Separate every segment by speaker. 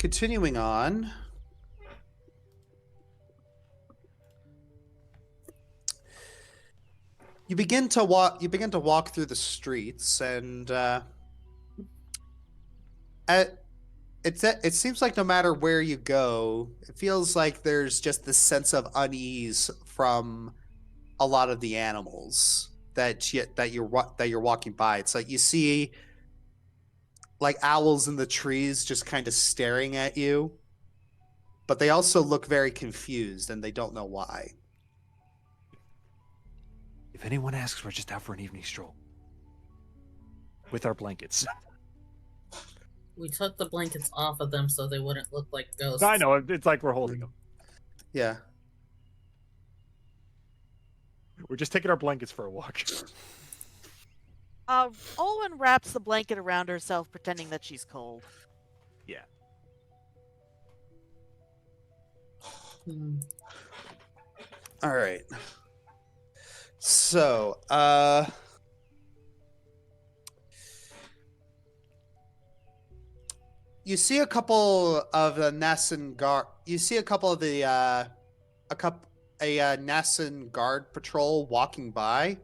Speaker 1: continuing on. You begin to walk. You begin to walk through the streets, and it seems like no matter where you go, it feels like there's just this sense of unease from a lot of the animals that you're walking by. It's like you see like owls in the trees just kind of staring at you, but they also look very confused and they don't know why.
Speaker 2: If anyone asks, we're just out for an evening stroll. With our blankets.
Speaker 3: We took the blankets off of them so they wouldn't look like ghosts.
Speaker 2: I know, it's like we're holding them.
Speaker 1: Yeah.
Speaker 2: We're just taking our blankets for a walk.
Speaker 4: Olwen wraps the blanket around herself, pretending that she's cold.
Speaker 2: Yeah.
Speaker 1: All right. So, you see a couple of the Nassan guard. You see a couple of the Nassan guard patrol walking by,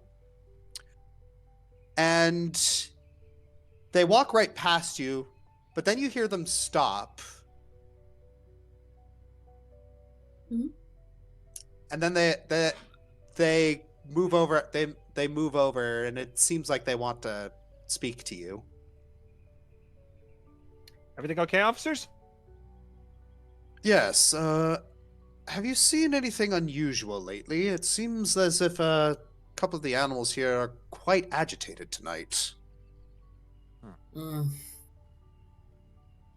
Speaker 1: and they walk right past you, but then you hear them stop.
Speaker 3: Mm-hmm.
Speaker 1: And then they move over. They move over, and it seems like they want to speak to you.
Speaker 2: Everything okay, officers?
Speaker 1: Yes. Have you seen anything unusual lately? It seems as if a couple of the animals here are quite agitated tonight.
Speaker 3: Mm.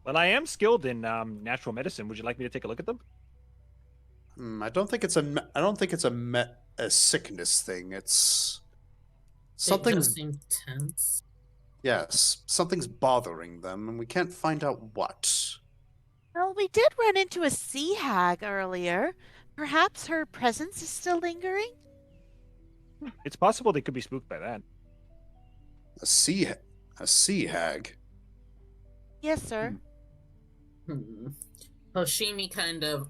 Speaker 2: Well, I am skilled in natural medicine. Would you like me to take a look at them?
Speaker 1: I don't think it's a sickness thing. It's something.
Speaker 3: They just seem tense.
Speaker 1: Yes, something's bothering them, and we can't find out what.
Speaker 4: Well, we did run into a sea hag earlier. Perhaps her presence is still lingering?
Speaker 2: It's possible they could be spooked by that.
Speaker 1: A sea hag.
Speaker 4: Yes, sir.
Speaker 3: Hoshimi kind of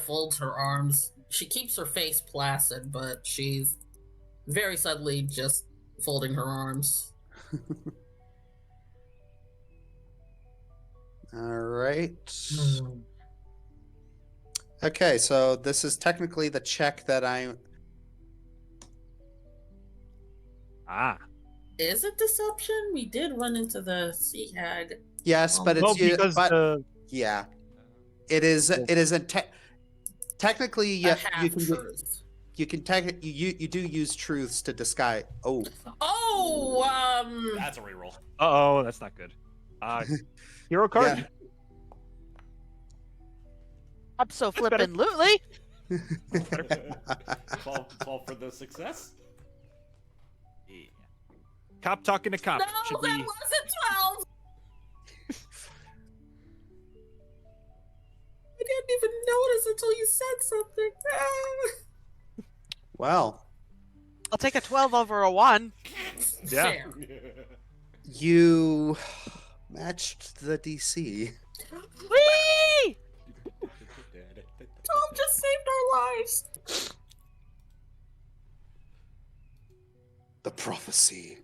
Speaker 3: folds her arms. She keeps her face placid, but she's very subtly just folding her arms.
Speaker 1: All right. Okay, so this is technically the check that I.
Speaker 3: Is it deception? We did run into the sea hag.
Speaker 1: Yes, but it's yeah, it is.
Speaker 2: Well,
Speaker 1: It isn't technically. Yeah, you can you do use truths to disguise. Oh.
Speaker 5: That's a reroll.
Speaker 2: Uh-oh, that's not good. Hero card?
Speaker 1: Yeah.
Speaker 4: Abso-flippin'-lutely.
Speaker 5: fall for the success.
Speaker 2: Yeah. Cop talking to cop.
Speaker 3: No,
Speaker 2: Should
Speaker 3: that
Speaker 2: be...
Speaker 3: wasn't 12! I didn't even notice until you said something.
Speaker 1: Well,
Speaker 4: I'll take a 12 over a 1.
Speaker 2: Yeah.
Speaker 3: Fair.
Speaker 1: you matched the DC.
Speaker 4: Whee!
Speaker 3: Tom just saved our lives.
Speaker 1: The prophecy.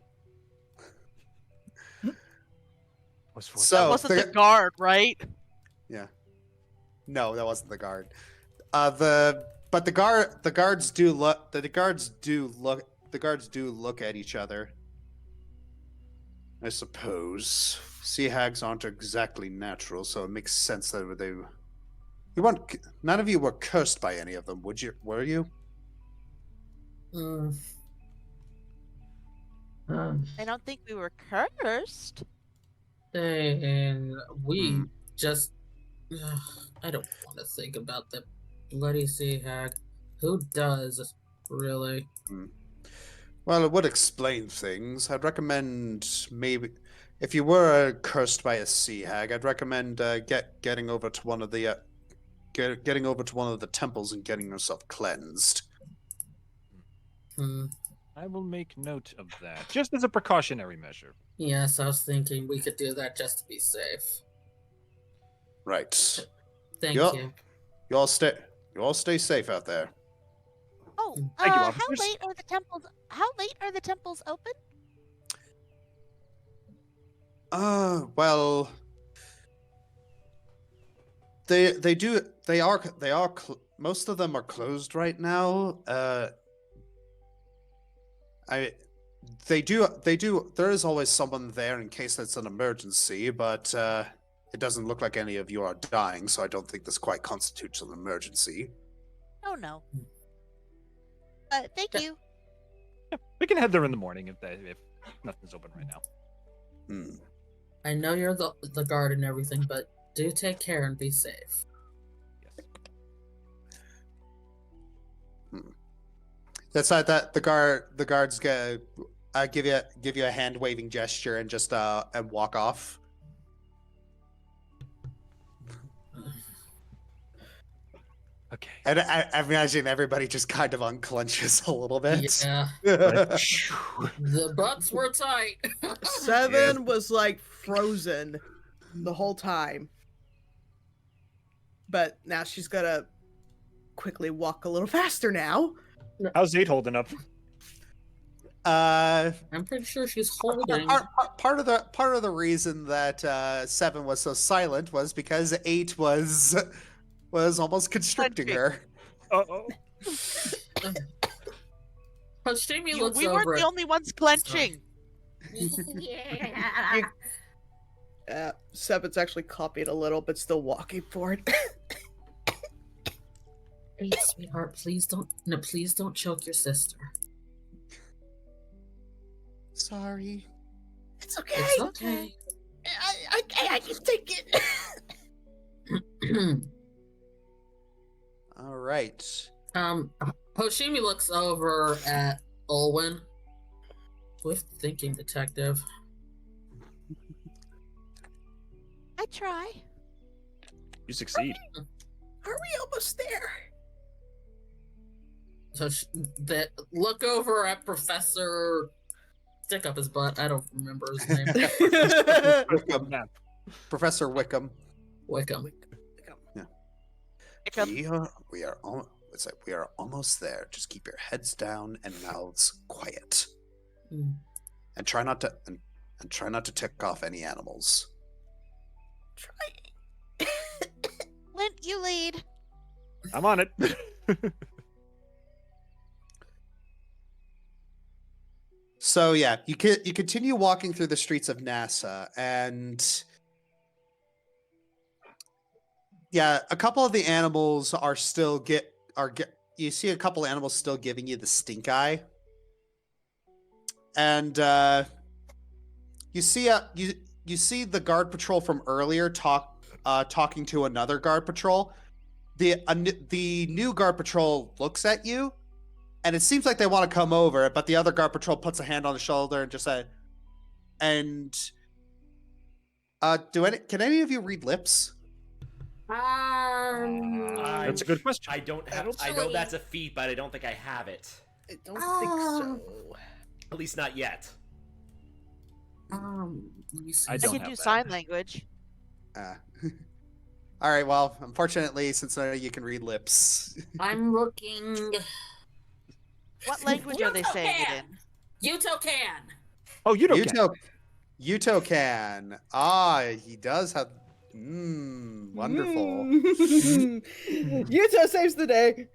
Speaker 2: So,
Speaker 4: That wasn't the guard, right?
Speaker 1: Yeah. No, that wasn't the guard. The guards do look at each other. I suppose sea hags aren't exactly natural, so it makes sense that none of you were cursed by any of them, were you?
Speaker 4: I don't think we were cursed.
Speaker 3: And we just... I don't want to think about the bloody sea hag. Who does, really?
Speaker 1: Well, it would explain things. I'd recommend maybe if you were cursed by a sea hag, I'd recommend getting over to one of the getting over to one of the temples and getting yourself cleansed.
Speaker 2: I will make note of that, just as a precautionary measure.
Speaker 3: Yes, I was thinking we could do that just to be safe.
Speaker 1: Right.
Speaker 3: Thank
Speaker 1: Yup.
Speaker 3: you.
Speaker 1: You all stay safe out there.
Speaker 4: Oh,
Speaker 2: Thank you,
Speaker 4: how
Speaker 2: officers.
Speaker 4: late are the temples? How late are the temples open?
Speaker 1: Well, most of them are closed right now. I they do there is always someone there in case it's an emergency, but it doesn't look like any of you are dying, so I don't think this quite constitutes an emergency.
Speaker 4: Oh no. Thank
Speaker 3: Yeah.
Speaker 4: you.
Speaker 2: We can head there in the morning if nothing's open right now.
Speaker 1: Hmm.
Speaker 3: I know you're the guard and everything, but do take care and be safe.
Speaker 2: Yes.
Speaker 1: That's not that the guards give you a hand waving gesture and just and walk off.
Speaker 2: Okay.
Speaker 1: And I imagine everybody just kind of unclenches a little bit.
Speaker 3: Yeah,
Speaker 2: Right.
Speaker 3: the butts were tight.
Speaker 6: Seven was like frozen the whole time. But now she's gonna quickly walk a little faster now.
Speaker 2: How's 8 holding up?
Speaker 3: I'm pretty sure she's holding.
Speaker 1: Part of the reason that 7 was so silent was because 8 was almost constricting her.
Speaker 2: Uh-oh.
Speaker 3: Hashimi looks
Speaker 4: We
Speaker 3: over
Speaker 4: weren't the only ones clenching.
Speaker 6: Seven's actually copied a little, but still walking for it.
Speaker 3: Hey, sweetheart, please don't choke your sister.
Speaker 1: Sorry.
Speaker 6: It's okay.
Speaker 3: It's okay.
Speaker 6: I can take it.
Speaker 1: All right.
Speaker 3: Hoshimi looks over at Olwen. Swift thinking, detective.
Speaker 4: I try.
Speaker 2: You succeed.
Speaker 6: Are we almost there?
Speaker 3: So that look over at Professor. Stick up his butt. I don't remember his name.
Speaker 1: Wickham.
Speaker 2: Map.
Speaker 1: Professor Wickham.
Speaker 3: Wickham.
Speaker 1: We are almost there. Just keep your heads down and mouths quiet,
Speaker 3: Hmm.
Speaker 1: and try not to tick off any animals.
Speaker 6: Try.
Speaker 4: Lint, you lead.
Speaker 2: I'm on it.
Speaker 1: So yeah, you continue walking through the streets of NASA, and yeah, a couple of the animals are still you see a couple of animals still giving you the stink eye, and you see the guard patrol from earlier talking to another guard patrol. The new guard patrol looks at you, and it seems like they want to come over, but the other guard patrol puts a hand on the shoulder and just said, "And can any of you read lips?"
Speaker 2: That's a good question.
Speaker 5: I don't have. I know that's a feat, but I don't think I have it.
Speaker 6: I don't think so.
Speaker 5: At least not yet.
Speaker 3: Let me see.
Speaker 2: I
Speaker 4: I
Speaker 2: don't
Speaker 4: can
Speaker 2: have
Speaker 4: do
Speaker 2: that.
Speaker 4: sign language.
Speaker 1: All right. Well, unfortunately, since none of you can read lips,
Speaker 3: I'm looking.
Speaker 4: What language are they saying it in?
Speaker 3: Yuto can.
Speaker 2: Oh, you don't get
Speaker 1: Yuto can. He does have. Wonderful.
Speaker 6: Yuto saves the day.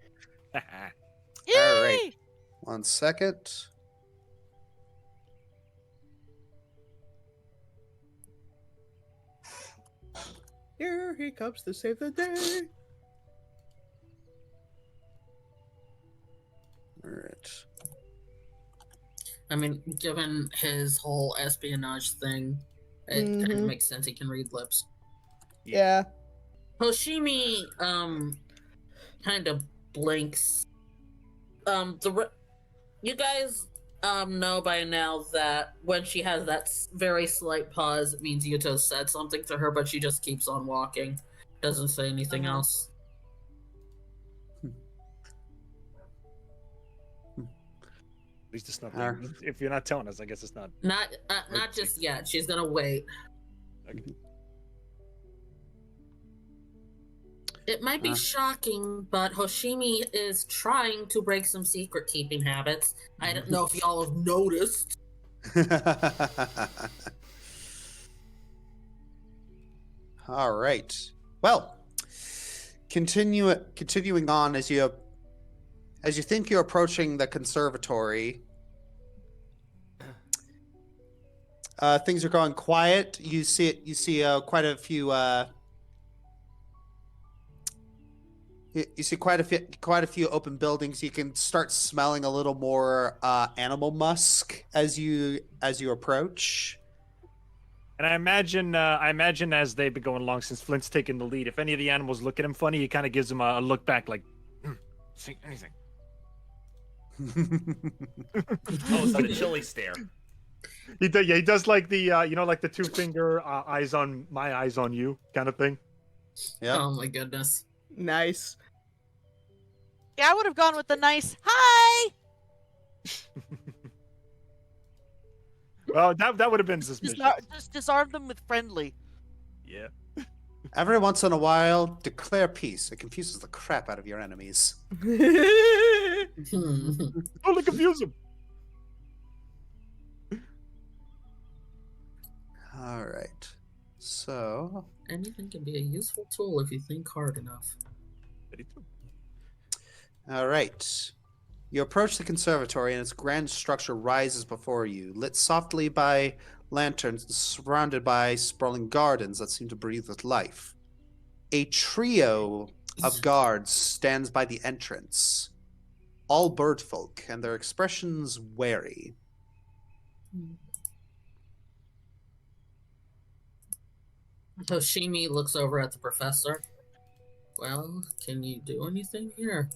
Speaker 4: Yay!
Speaker 1: All right. 1 second.
Speaker 6: Here he comes to save the day.
Speaker 1: All right.
Speaker 3: I mean, given his whole espionage thing, it kind of
Speaker 6: Mhm.
Speaker 3: makes sense he can read lips.
Speaker 6: Yeah.
Speaker 3: Hoshimi, kind of blinks. You guys, know by now that when she has that very slight pause, it means Yuto said something to her, but she just keeps on walking. Doesn't say anything else.
Speaker 2: At least it's not.
Speaker 1: Alright.
Speaker 2: If you're not telling us, I guess it's not.
Speaker 3: Not just yet. She's gonna wait.
Speaker 2: Okay.
Speaker 3: It might be shocking, but Hoshimi is trying to break some secret keeping habits. I don't know if y'all have noticed.
Speaker 1: All right. Well, continuing on as you think you're approaching the conservatory. Things are going quiet. You see quite a few. You see quite a few open buildings. You can start smelling a little more animal musk as you approach.
Speaker 2: And I imagine as they've been going along, since Flint's taken the lead, if any of the animals look at him funny, he kind of gives them a look back, like, see anything.
Speaker 5: Oh, so the chilly stare.
Speaker 2: He does like the like the 2-finger eyes on my eyes on you kind of thing.
Speaker 1: Yeah.
Speaker 3: Oh my goodness.
Speaker 6: Nice.
Speaker 4: Yeah, I would have gone with the nice hi.
Speaker 2: Well, that would have been suspicious.
Speaker 4: Just disarm them with friendly.
Speaker 2: Yeah.
Speaker 1: Every once in a while, declare peace. It confuses the crap out of your enemies.
Speaker 2: Totally confuse them.
Speaker 1: All right. So,
Speaker 3: Anything can be a useful tool if you think hard enough.
Speaker 1: all right. You approach the conservatory, and its grand structure rises before you, lit softly by lanterns and surrounded by sprawling gardens that seem to breathe with life. A trio of guards stands by the entrance, all bird folk, and their expressions wary.
Speaker 3: Hoshimi looks over at the professor. Well, can you do anything here?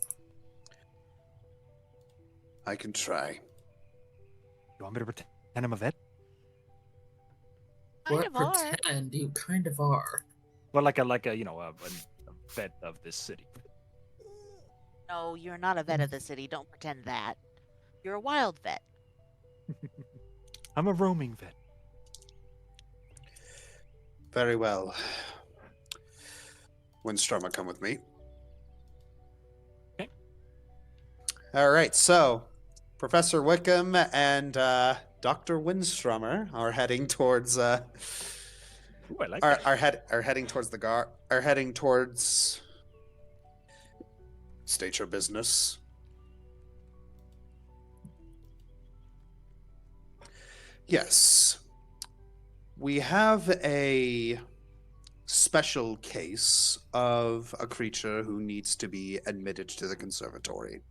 Speaker 1: I can try.
Speaker 2: You want me to pretend I'm a vet?
Speaker 4: Kind
Speaker 3: What
Speaker 4: of are.
Speaker 3: pretend? You kind of are.
Speaker 2: Well, like a a vet of this city.
Speaker 4: No, you're not a vet of the city. Don't pretend that. You're a wild vet.
Speaker 2: I'm a roaming vet.
Speaker 1: Very well. Windstormer, come with me.
Speaker 2: Okay.
Speaker 1: All right, so Professor Wickham and Dr. Windstormer are heading towards
Speaker 2: Ooh, I like that.
Speaker 1: are heading towards are heading towards state your business. Yes. We have a special case of a creature who needs to be admitted to the conservatory.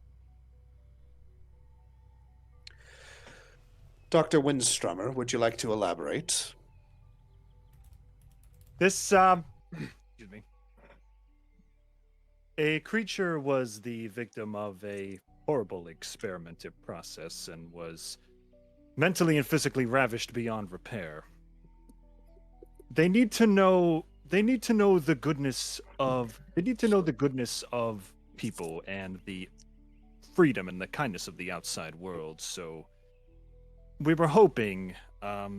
Speaker 1: Dr. Windstormer, would you like to elaborate?
Speaker 2: This excuse me. A creature was the victim of a horrible experimental process and was mentally and physically ravished beyond repair. They need to know the goodness of people and the freedom and the kindness of the outside world. So we were hoping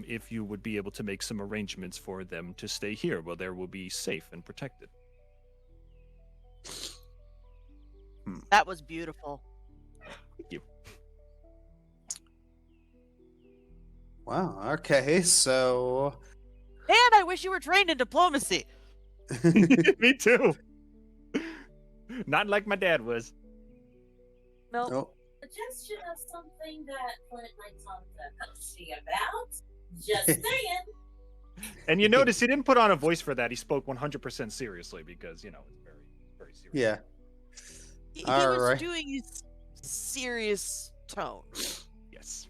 Speaker 2: if you would be able to make some arrangements for them to stay here where they will be safe and protected.
Speaker 4: That was beautiful.
Speaker 2: Thank you.
Speaker 1: Wow, okay, so
Speaker 4: And I wish you were trained in diplomacy.
Speaker 2: Me too. Not like my dad was.
Speaker 4: No.
Speaker 1: Oh,
Speaker 7: Suggestion of something that Flint might talk to Hershey about. Just saying.
Speaker 2: And you notice he didn't put on a voice for that. He spoke 100% seriously because, it's very, very serious.
Speaker 1: yeah.
Speaker 4: He
Speaker 1: All
Speaker 4: was
Speaker 1: right.
Speaker 4: doing his serious tone.
Speaker 2: Yes.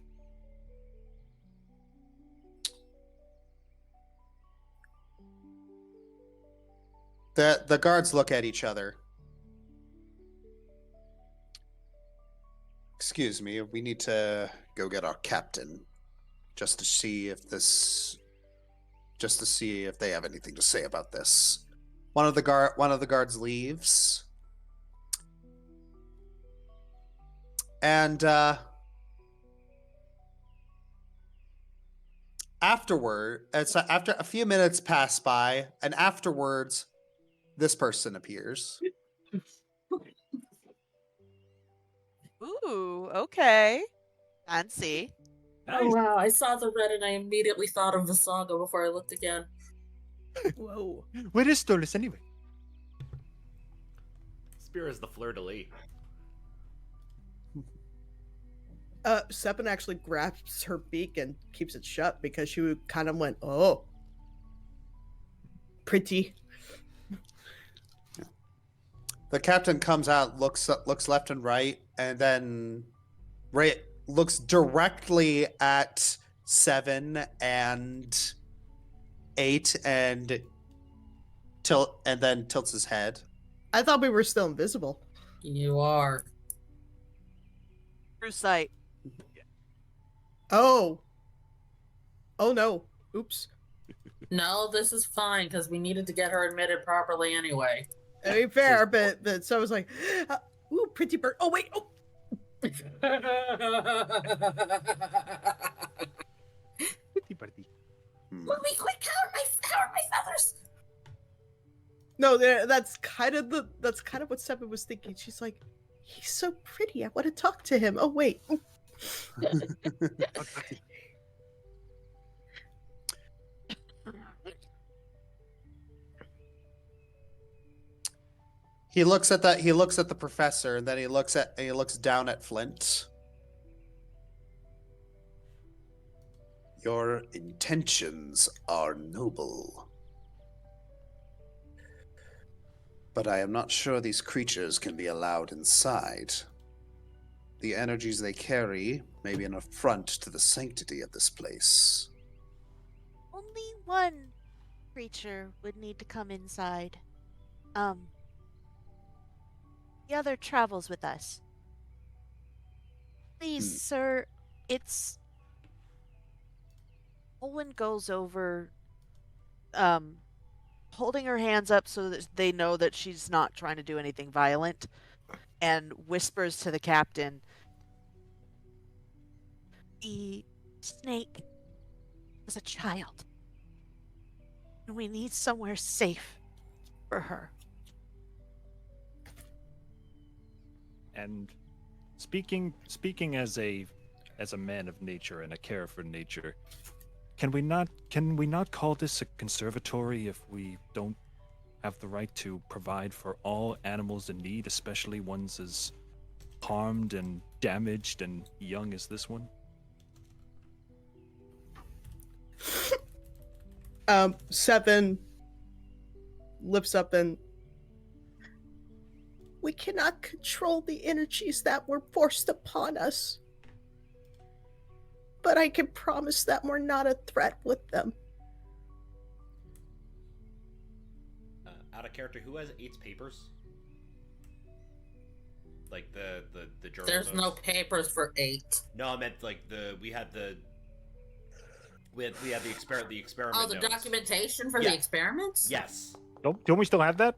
Speaker 1: The guards look at each other. Excuse me, we need to go get our captain just to see if they have anything to say about this. One of the guards leaves. And after a few minutes pass by, and afterwards, this person appears.
Speaker 4: Ooh, okay. Fancy.
Speaker 3: Oh
Speaker 2: Nice.
Speaker 3: wow, I saw the red and I immediately thought of the saga before I looked again.
Speaker 6: Whoa.
Speaker 2: Where is Stolas anyway?
Speaker 5: Spear is the fleur-de-lis.
Speaker 6: Sepin actually grabs her beak and keeps it shut because she kind of went, oh. Pretty.
Speaker 1: The captain comes out, looks left and right, and then looks directly at 7 and 8 and then tilts his head.
Speaker 6: I thought we were still invisible.
Speaker 3: You are.
Speaker 4: True sight.
Speaker 6: Oh. Oh no. Oops.
Speaker 3: No, this is fine because we needed to get her admitted properly anyway.
Speaker 6: I mean, fair, but so I was like, ooh, pretty bird. Oh, wait. Oh.
Speaker 3: Let me quick cover my feathers.
Speaker 6: No, that's kind of what Sepin was thinking. She's like, he's so pretty. I want to talk to him. Oh, wait.
Speaker 1: He looks at the professor, and then he looks down at Flint. Your intentions are noble, but I am not sure these creatures can be allowed inside. The energies they carry may be an affront to the sanctity of this place.
Speaker 4: Only one creature would need to come inside. The other travels with us. Please, sir, it's... Olwen goes over, holding her hands up so that they know that she's not trying to do anything violent, and whispers to the captain, the snake was a child, and we need somewhere safe for her.
Speaker 2: And speaking as a man of nature and a care for nature, can we not call this a conservatory if we don't have the right to provide for all animals in need, especially ones as harmed and damaged and young as this one?
Speaker 6: Sepin lifts up and we cannot control the energies that were forced upon us. But I can promise that we're not a threat with them.
Speaker 5: Out of character, who has 8's papers? Like the journal.
Speaker 3: There's no
Speaker 5: notes?
Speaker 3: papers for 8.
Speaker 5: No, I meant like we had the experiment.
Speaker 3: Oh, the
Speaker 5: notes.
Speaker 3: documentation for
Speaker 5: Yeah.
Speaker 3: the experiments?
Speaker 5: Yes.
Speaker 2: Don't we still have that?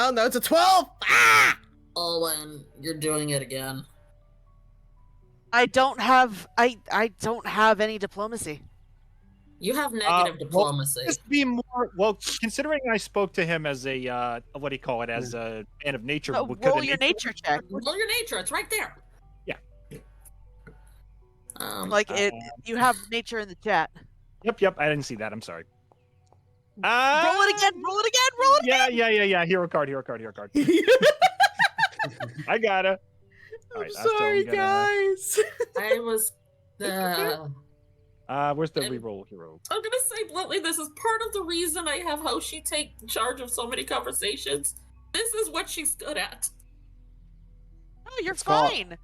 Speaker 6: Oh no, it's a 12! Ah!
Speaker 3: Owen, you're doing it again.
Speaker 4: I don't have any diplomacy.
Speaker 3: You have negative
Speaker 2: well,
Speaker 3: diplomacy.
Speaker 2: Just be more well. Considering I spoke to him as a what do you call it? As a man of nature. could
Speaker 4: Roll
Speaker 2: a
Speaker 4: your nature check.
Speaker 3: Roll your nature, it's right there.
Speaker 2: Yeah.
Speaker 4: You have nature in the chat.
Speaker 2: Yep. I didn't see that. I'm sorry.
Speaker 4: Roll it again. Roll it again. Roll it.
Speaker 2: Yeah. Hero card. I got it.
Speaker 6: I'm sorry, guys.
Speaker 3: I was
Speaker 2: Where's the
Speaker 3: And-
Speaker 2: reroll hero?
Speaker 3: I'm gonna say bluntly, this is part of the reason I have Hoshi take charge of so many conversations. This is what she's good at.
Speaker 4: Oh, you're
Speaker 1: It's called-
Speaker 4: fine.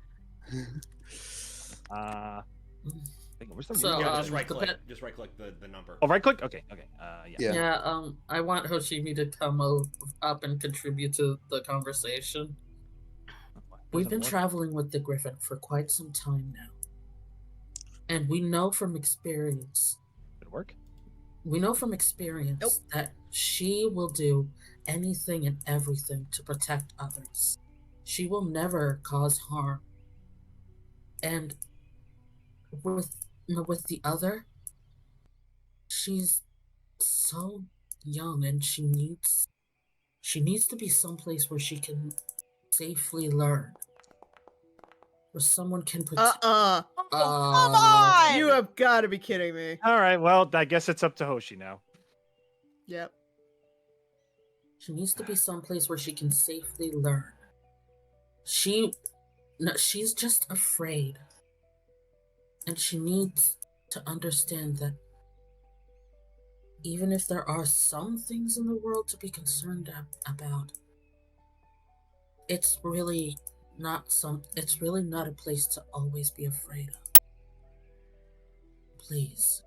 Speaker 2: Where's the
Speaker 3: So,
Speaker 2: reroll?
Speaker 5: Yeah, just
Speaker 3: um,
Speaker 5: right click.
Speaker 3: depend-
Speaker 5: Just right click the number.
Speaker 2: Oh, right click. Okay.
Speaker 1: Yeah.
Speaker 3: Yeah, I want Hoshimi to come up and contribute to the conversation. We've been traveling with the Griffin for quite some time now. And we know from experience
Speaker 2: Did it work?
Speaker 3: that she will do anything and everything to protect others. She will never cause harm. And with the other, she's so young and she needs She needs to be someplace where she can safely learn. Where someone can
Speaker 6: Uh-uh.
Speaker 4: Come on!
Speaker 6: You have got to be kidding me.
Speaker 2: All right, well, I guess it's up to Hoshi now.
Speaker 6: Yep.
Speaker 3: She needs to be someplace where she can safely learn. She's just afraid. And she needs to understand that even if there are some things in the world to be concerned about, it's really not a place to always be afraid of. Please.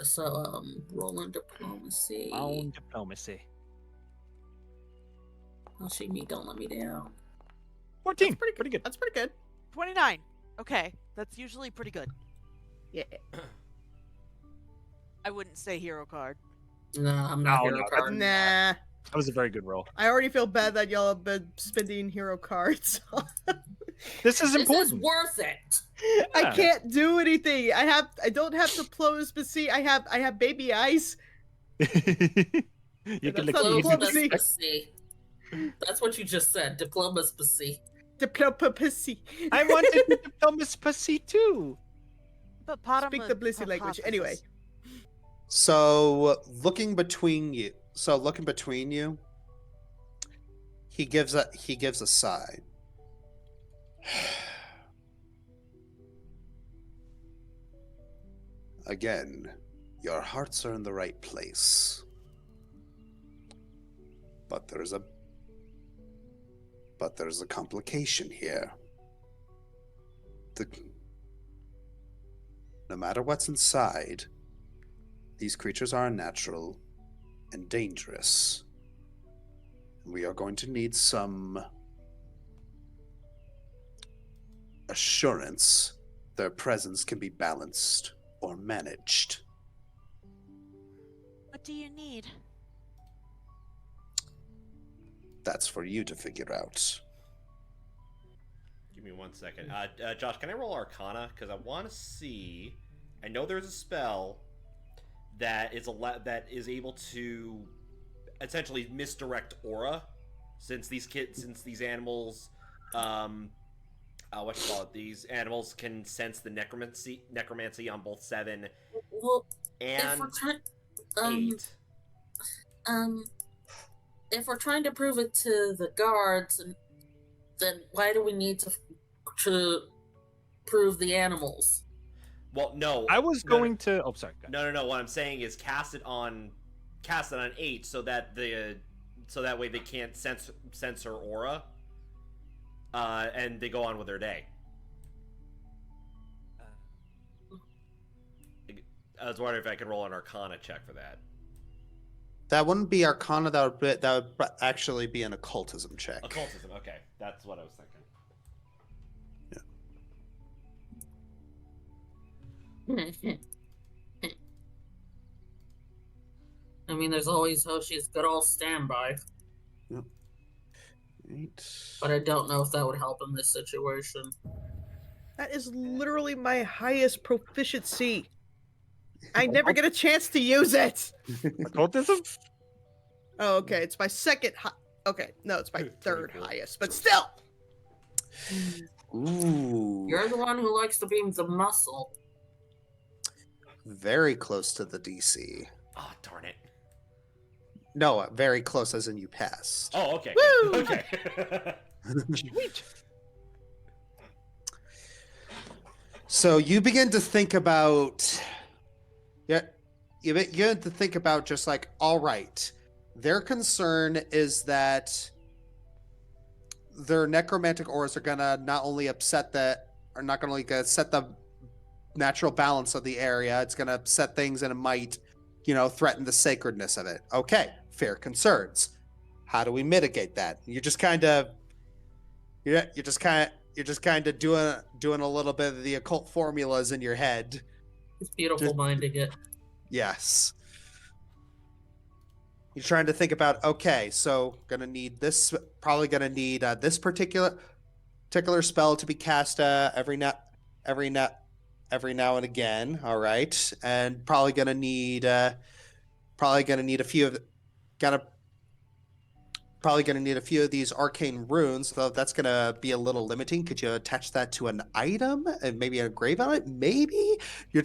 Speaker 3: So, rolling diplomacy.
Speaker 2: On diplomacy.
Speaker 3: Hoshimi, don't let me down.
Speaker 2: 14.
Speaker 6: That's pretty good. That's pretty good.
Speaker 4: 29. Okay, that's usually pretty good.
Speaker 6: Yeah.
Speaker 4: I wouldn't say hero card.
Speaker 3: Nah, I'm not
Speaker 2: No,
Speaker 3: hero
Speaker 2: no,
Speaker 3: card.
Speaker 6: Nah.
Speaker 2: That was a very good roll.
Speaker 6: I already feel bad that y'all have been spending hero cards.
Speaker 2: This is
Speaker 3: This is
Speaker 2: important.
Speaker 3: worth it.
Speaker 6: I
Speaker 2: Yeah.
Speaker 6: can't do anything. I don't have diplomacy. I have baby eyes.
Speaker 2: You can
Speaker 6: That's
Speaker 2: look
Speaker 6: not
Speaker 2: easy.
Speaker 6: diplomacy.
Speaker 3: Diplomacy. That's what you just said. Diplomacy.
Speaker 6: Diplomacy.
Speaker 2: I wanted the diplomacy too.
Speaker 4: But bottom
Speaker 6: Speak the blissy language. Anyway.
Speaker 1: So looking between you, he gives a sigh. Again, your hearts are in the right place. But there's a complication here. No matter what's inside, these creatures are unnatural and dangerous. We are going to need some assurance their presence can be balanced or managed.
Speaker 4: What do you need?
Speaker 1: That's for you to figure out.
Speaker 5: Give me 1 second. Josh, can I roll Arcana? Because I want to see. I know there's a spell that is able to essentially misdirect aura, since these animals, what you call it? These animals can sense the necromancy on both 7
Speaker 3: Well, if
Speaker 5: and
Speaker 3: we're trying,
Speaker 5: 8.
Speaker 3: if we're trying to prove it to the guards, then why do we need to prove the animals?
Speaker 5: Well, no.
Speaker 2: I was going to. Oh, sorry. Go ahead.
Speaker 5: No. What I'm saying is cast it on 8, so that way they can't sense her aura, and they go on with their day. I was wondering if I could roll an Arcana check for that.
Speaker 1: That wouldn't be Arcana. That would actually be an occultism check.
Speaker 5: Occultism. Okay, that's what I was thinking.
Speaker 3: I mean, there's always Hoshi's good old standby,
Speaker 1: Yep. 8.
Speaker 3: but I don't know if that would help in this situation.
Speaker 6: That is literally my highest proficiency. I never get a chance to use it.
Speaker 2: Occultism?
Speaker 6: Oh, okay. It's my second. Okay, no, it's my third highest, but still.
Speaker 1: Ooh.
Speaker 3: You're the one who likes to be the muscle.
Speaker 1: Very close to the DC.
Speaker 5: Oh, darn it.
Speaker 1: No, very close as in you passed.
Speaker 5: Oh, okay.
Speaker 6: Woo!
Speaker 5: Okay.
Speaker 2: Sweet.
Speaker 1: So you begin to think about, you begin to think about just like, all right, their concern is that their necromantic auras are gonna not only upset gonna set the natural balance of the area. It's gonna upset things, and it might, threaten the sacredness of it. Okay, fair concerns. How do we mitigate that? You're just kind of doing a little bit of the occult formulas in your head.
Speaker 3: It's beautiful minding it.
Speaker 1: Yes. You're trying to think about, okay, so gonna need this particular spell to be cast every every now and again. All right, and probably gonna need a few of probably gonna need a few of these arcane runes. So that's gonna be a little limiting. Could you attach that to an item and maybe engrave on it? Maybe you're.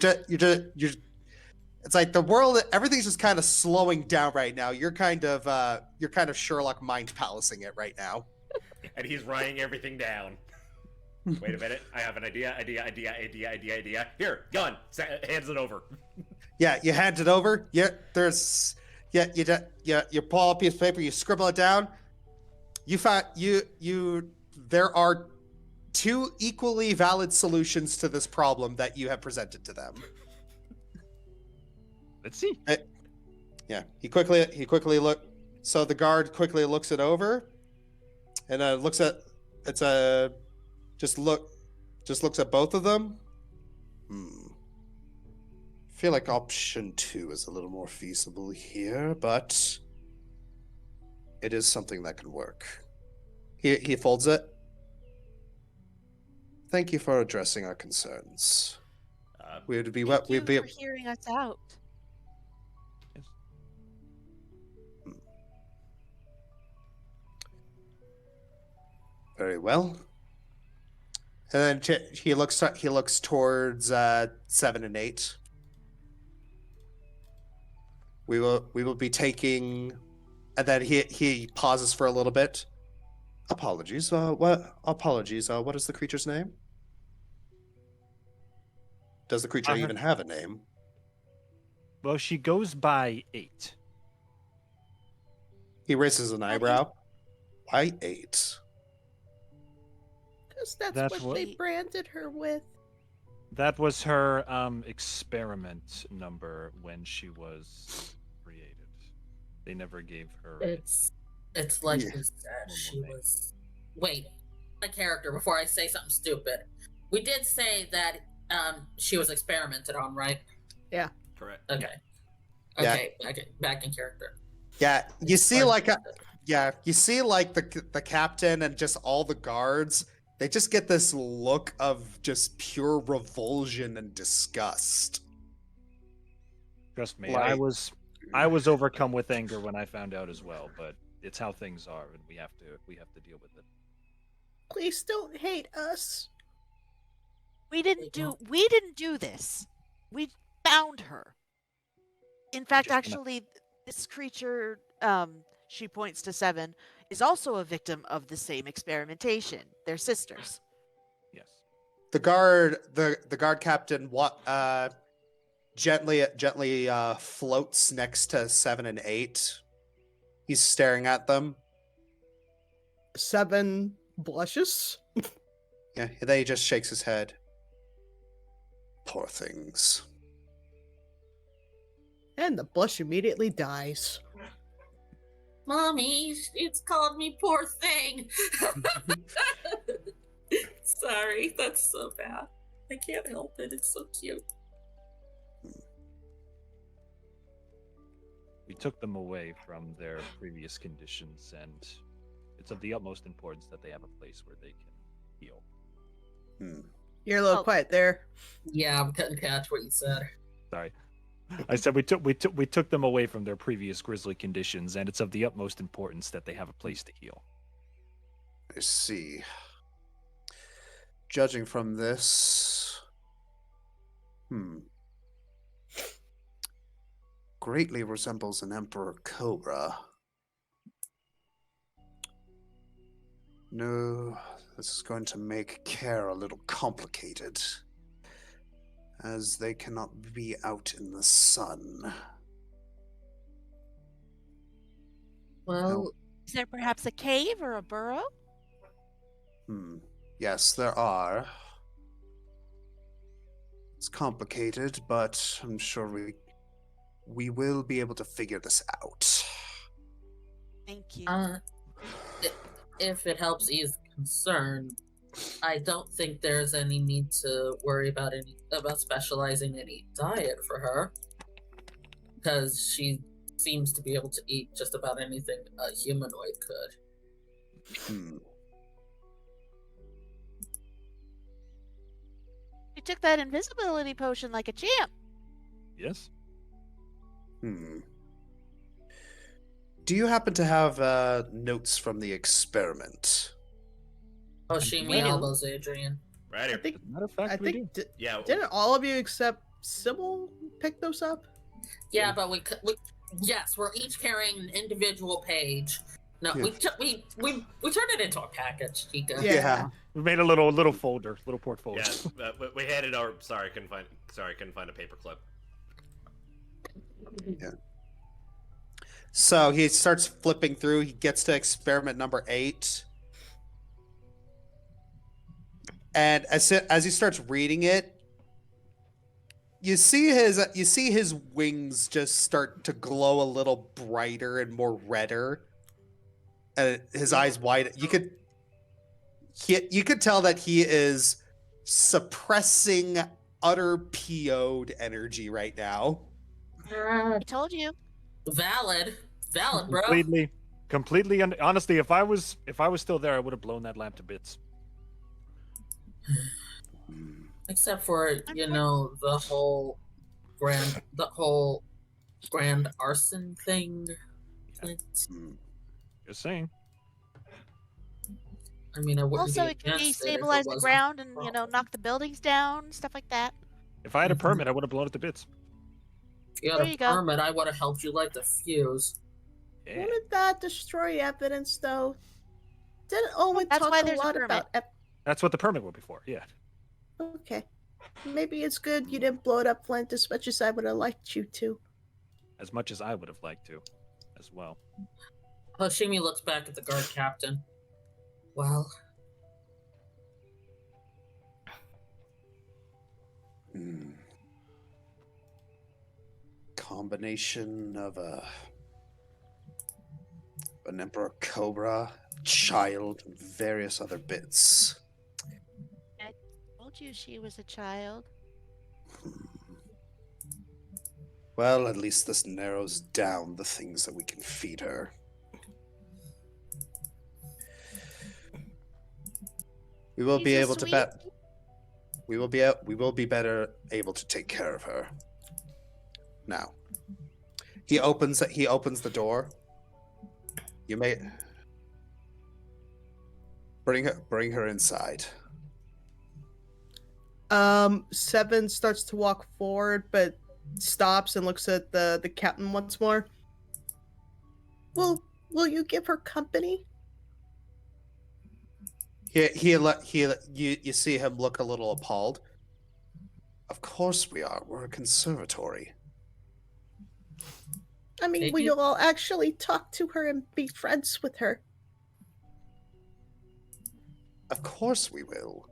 Speaker 1: It's like the world, everything's just kind of slowing down right now. You're kind of Sherlock mind palacing it right now.
Speaker 5: And he's writing everything down. Wait a minute, I have an idea. Here, gun. Hands it over.
Speaker 1: Yeah, you hand it over. You pull out a piece of paper, you scribble it down. There are two equally valid solutions to this problem that you have presented to them.
Speaker 2: Let's see.
Speaker 1: Yeah, he quickly so the guard quickly looks it over and looks at looks at both of them. Feel like option 2 is a little more feasible here, but it is something that can work. He folds it. Thank you for addressing our concerns.
Speaker 4: Thank you for hearing us out.
Speaker 1: Very well. And then he looks towards 7 and 8. We will be taking, and then he pauses for a little bit. Apologies. What is the creature's name? Does the creature even have a name?
Speaker 2: Well, she goes by 8.
Speaker 1: He raises an eyebrow. Why 8?
Speaker 6: Because that's what they branded her with.
Speaker 2: That was her experiment number when she was created. They never gave her.
Speaker 3: It's like you said. She was. Wait, my character. Before I say something stupid, we did say that she was experimented on, right?
Speaker 6: Yeah.
Speaker 5: Correct.
Speaker 3: Okay.
Speaker 1: Yeah.
Speaker 3: Okay. Back in character.
Speaker 1: Yeah, you see the captain and just all the guards. They just get this look of just pure revulsion and disgust.
Speaker 2: Trust me,
Speaker 1: Like-
Speaker 2: I was overcome with anger when I found out as well. But it's how things are, and we have to deal with it.
Speaker 6: Please don't hate us.
Speaker 4: We didn't do this. We found her. In fact, actually, this creature, she points to 7, is also a victim of the same experimentation. They're sisters.
Speaker 2: Yes.
Speaker 1: The guard captain gently floats next to 7 and 8. He's staring at them.
Speaker 6: 7 blushes.
Speaker 1: Yeah, and then he just shakes his head. Poor things.
Speaker 6: And the blush immediately dies.
Speaker 3: Mommy, it's called me poor thing. Sorry, that's so bad. I can't help it. It's so cute.
Speaker 2: We took them away from their previous conditions, and it's of the utmost importance that they have a place where they can heal.
Speaker 6: You're a little quiet there.
Speaker 3: Yeah, I couldn't catch what you said.
Speaker 2: Sorry. I said we took them away from their previous grisly conditions, and it's of the utmost importance that they have a place to heal.
Speaker 1: I see. Judging from this, greatly resembles an emperor cobra. No, this is going to make care a little complicated, as they cannot be out in the sun.
Speaker 3: Well,
Speaker 4: Is there perhaps a cave or a burrow?
Speaker 1: Yes, there are. It's complicated, but I'm sure we will be able to figure this out.
Speaker 4: Thank you.
Speaker 3: If it helps ease concern, I don't think there's any need to worry about specializing any diet for her, because she seems to be able to eat just about anything a humanoid could.
Speaker 4: She took that invisibility potion like a champ.
Speaker 2: Yes.
Speaker 1: Hmm. Do you happen to have notes from the experiment?
Speaker 3: Hoshimi
Speaker 4: We do.
Speaker 3: elbows Adrian.
Speaker 5: Right
Speaker 6: I
Speaker 5: here.
Speaker 6: think
Speaker 2: As a matter of fact,
Speaker 6: I
Speaker 2: we do.
Speaker 6: think
Speaker 5: Yeah.
Speaker 6: didn't all of you except Sybil pick those up?
Speaker 3: Yeah, but we yes, we're each carrying an individual page. No,
Speaker 1: Yeah.
Speaker 3: we turned it into a package, Chica.
Speaker 6: Yeah.
Speaker 2: We made a little folder, little portfolio.
Speaker 5: Yeah, we handed our. Sorry, couldn't find a paperclip.
Speaker 1: So he starts flipping through. He gets to experiment number 8. And as he starts reading it, you see his wings just start to glow a little brighter and more redder. And his eyes wide. You could tell that he is suppressing utter PO'd energy right now.
Speaker 4: I told you.
Speaker 3: Valid, bro.
Speaker 2: Completely. Honestly, if I was still there, I would have blown that lamp to bits.
Speaker 3: Except for the whole grand arson thing.
Speaker 2: Just saying.
Speaker 3: I mean, I wouldn't
Speaker 4: Also,
Speaker 3: be
Speaker 4: it could
Speaker 3: against it if it
Speaker 4: destabilize the
Speaker 3: wasn't
Speaker 4: ground and
Speaker 3: problem.
Speaker 4: knock the buildings down, stuff like that.
Speaker 2: If I had a permit, I would have blown it to bits.
Speaker 3: If you had
Speaker 4: There
Speaker 3: a
Speaker 4: you go.
Speaker 3: permit, I would have helped you light the fuse.
Speaker 2: Yeah.
Speaker 6: Wouldn't that destroy evidence, though? Didn't Owen
Speaker 4: That's
Speaker 6: talk
Speaker 4: why
Speaker 6: a
Speaker 4: there's a
Speaker 6: lot
Speaker 4: permit.
Speaker 6: about?
Speaker 2: That's what the permit would be for. Yeah.
Speaker 6: Okay, maybe it's good you didn't blow it up, Flint, as much as I would have liked you to.
Speaker 2: As much as I would have liked to, as well.
Speaker 3: Hoshimi looks back at the guard captain. Well,
Speaker 1: Combination of an emperor cobra, child, and various other bits.
Speaker 4: I told you she was a child.
Speaker 1: Well, at least this narrows down the things that we can feed her. We will be
Speaker 4: She's a
Speaker 1: able to
Speaker 4: sweet-
Speaker 1: bet. We will be better able to take care of her. Now, he opens the door. You may bring her inside.
Speaker 6: 7 starts to walk forward, but stops and looks at the captain once more. Will you give her company?
Speaker 1: You see him look a little appalled. Of course we are. We're a conservatory.
Speaker 6: I mean,
Speaker 3: Thank
Speaker 6: will
Speaker 3: you.
Speaker 6: you all actually talk to her and be friends with her?
Speaker 1: Of course we will.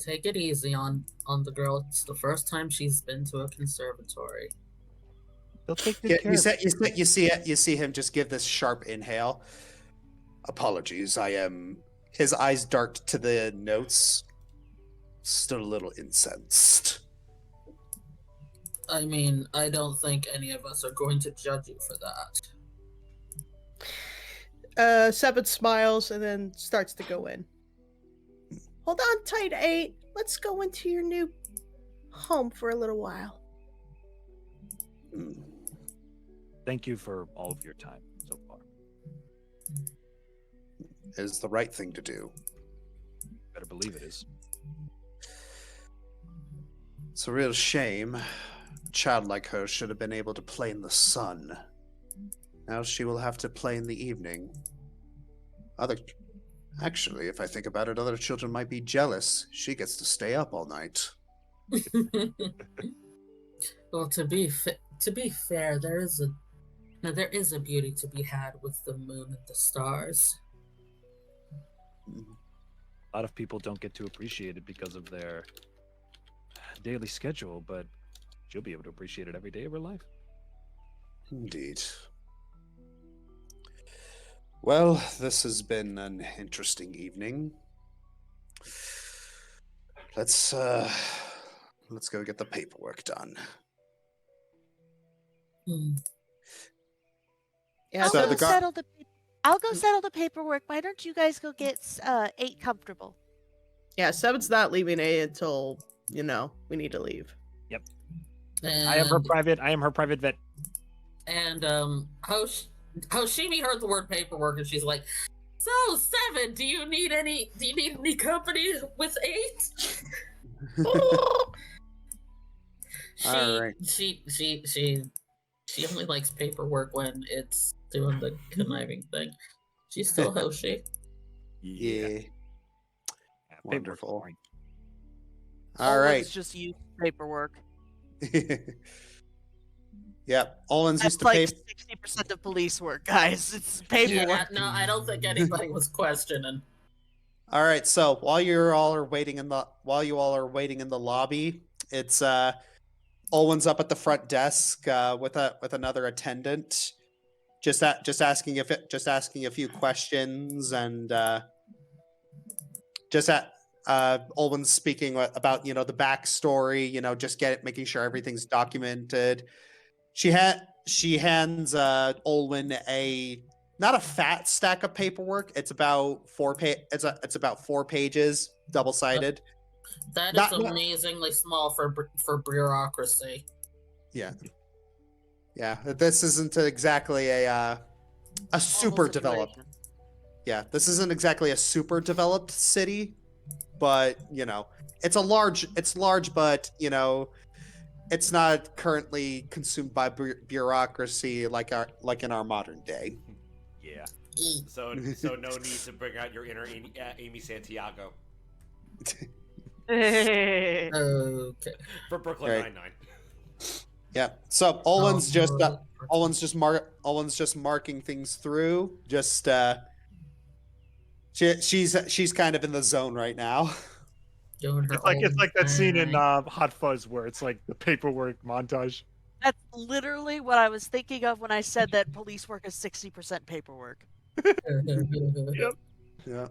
Speaker 3: take it easy on the girl. It's the first time she's been to a conservatory.
Speaker 2: They'll take good
Speaker 1: Yeah,
Speaker 2: care of it.
Speaker 1: you see him just give this sharp inhale. Apologies, his eyes darted to the notes. Still a little incensed.
Speaker 3: I mean, I don't think any of us are going to judge you for that.
Speaker 6: 7 smiles and then starts to go in. Hold on tight, 8. Let's go into your new home for a little while.
Speaker 2: Thank you for all of your time so far.
Speaker 1: It is the right thing to do.
Speaker 2: Better believe it is.
Speaker 1: It's a real shame. A child like her should have been able to play in the sun. Now she will have to play in the evening. Actually, if I think about it, other children might be jealous. She gets to stay up all night.
Speaker 3: Well, to be fair, there is a beauty to be had with the moon and the stars.
Speaker 2: A lot of people don't get to appreciate it because of their daily schedule, but she'll be able to appreciate it every day of her life.
Speaker 1: Indeed. Well, this has been an interesting evening. Let's go get the paperwork done.
Speaker 6: Yeah,
Speaker 4: I'll
Speaker 1: So
Speaker 4: go
Speaker 1: the guard-
Speaker 4: settle the. I'll go settle the paperwork. Why don't you guys go get 8 comfortable?
Speaker 6: Yeah, Seven's not leaving A until, we need to leave.
Speaker 3: And,
Speaker 2: I am her private vet.
Speaker 3: And Hoshimi heard the word paperwork, and she's like, "So 7, do you need any company with 8?"
Speaker 1: All right.
Speaker 3: She only likes paperwork when it's doing the conniving thing. She's still Hoshi.
Speaker 1: Yeah.
Speaker 2: Paperwork's
Speaker 1: Wonderful.
Speaker 2: boring.
Speaker 1: All
Speaker 4: Owen's
Speaker 1: right.
Speaker 4: just used paperwork.
Speaker 1: Yep. Olin's
Speaker 4: That's
Speaker 1: used to
Speaker 4: like
Speaker 1: pay.
Speaker 4: 60% of police work, guys. It's paperwork.
Speaker 3: Yeah, no, I don't think anybody was questioning.
Speaker 1: All right. So while you all are waiting in the lobby, it's Olin's up at the front desk with another attendant, just asking a few questions, and Olwen's speaking about the backstory, just making sure everything's documented. She hands Olwen not a fat stack of paperwork. It's about it's about 4 pages, double sided.
Speaker 3: That is amazingly small for bureaucracy.
Speaker 1: Yeah. This isn't exactly a super developed. Yeah, this isn't exactly a super developed city, but it's large, but it's not currently consumed by bureaucracy like in our modern day.
Speaker 5: Yeah. So no need to bring out your inner Amy Santiago
Speaker 3: Okay.
Speaker 5: for Brooklyn
Speaker 1: Right.
Speaker 5: Nine-Nine.
Speaker 1: Yeah. So Olin's just marking things through. Just she's kind of in the zone right now.
Speaker 2: It's like that scene in Hot Fuzz where it's like the paperwork montage.
Speaker 4: That's literally what I was thinking of when I said that police work is 60% paperwork.
Speaker 2: Yep.
Speaker 1: Yeah.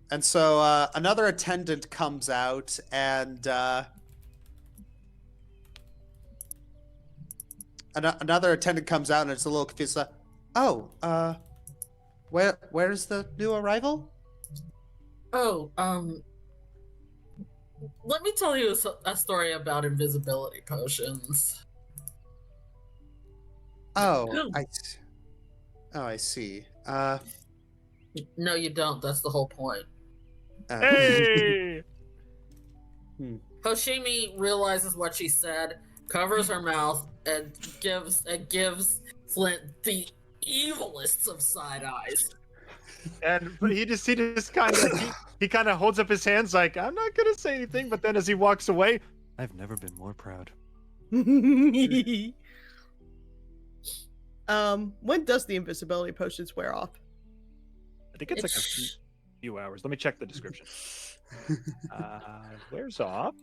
Speaker 1: And so another attendant comes out, and another attendant comes out, and it's a little confused. Where's the new arrival?
Speaker 3: Oh, let me tell you a story about invisibility potions.
Speaker 1: Oh, I see.
Speaker 3: No, you don't. That's the whole point.
Speaker 2: Hey!
Speaker 3: Hoshimi realizes what she said, covers her mouth, and gives Flint the evilest of side eyes.
Speaker 2: But he just kind of holds up his hands like, I'm not gonna say anything, but then as he walks away, I've never been more proud.
Speaker 6: When does the invisibility potions wear off?
Speaker 2: I think it's like a few hours. Let me check the description. Wears off.